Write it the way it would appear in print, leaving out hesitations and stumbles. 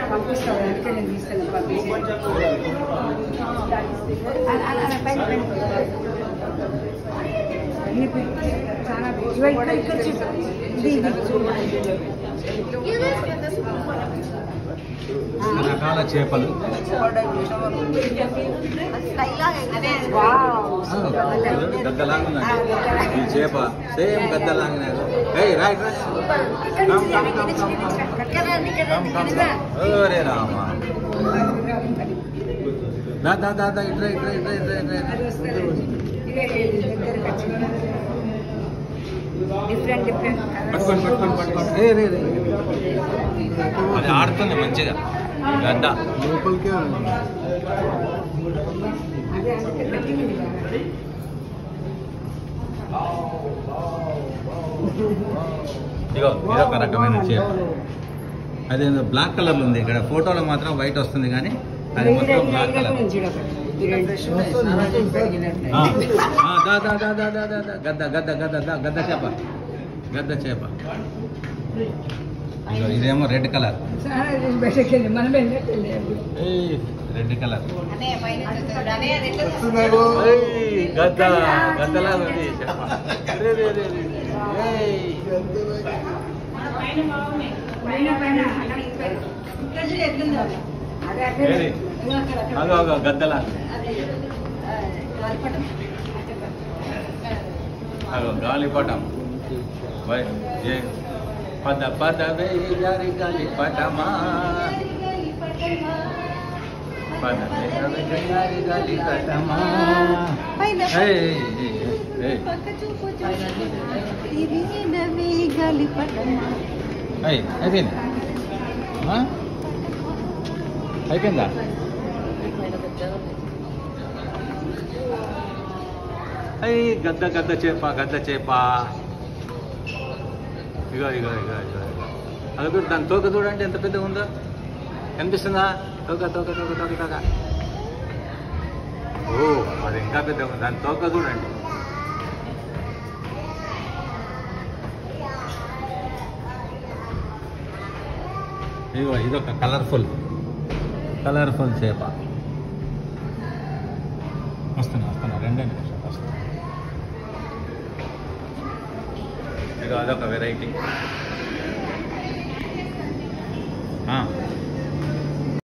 పంపిస్తాను అందుకే నేను తీసుకెళ్ళి చాలా రకాల చేపలు గద్దలాగా ఈ చేప సేమ్ గద్దలాగా రైట్ రే రామా దాదా ఇట్లా ఇట్లా ఇట్లా ఇట్లా పట్టుకోండి అది ఆడుతుంది మంచిగా గద్ద లోపలికి ఇగో ఇదొక రకమైన చేప అది బ్లాక్ కలర్ ఉంది ఇక్కడ ఫోటోలో మాత్రం వైట్ వస్తుంది కానీ అది మొత్తం బ్లాక్ కలర్ గద్ద గద్ద గద్ద గద్ద చేప గద్ద చేప ఇదేమో రెడ్ కలర్ రెడ్ కలర్ గద్ద గద్దలా ఉంది చేప అగో గద్దలా అగో గాలిపటం పద పద వేయి గారి గాలిపటమా పద గారి గాలిపటమా అయిపోయిందా గద్ద గద్ద చేప గద్ద చేప ఇగో ఇగో ఇగో ఇగో అది కూడా దాని తోక చూడండి ఎంత పెద్దగా ఉందో కనిపిస్తుందా తోక తోక తోక తోక తోక ఓ అది ఇంకా పెద్దగా ఉంది దాని తోక చూడండి ఇగో ఇదొక కలర్ఫుల్ చేప వస్తున్నా రెండే నిమిషాలు వస్తున్నా ఇగో అదొక వెరైటీ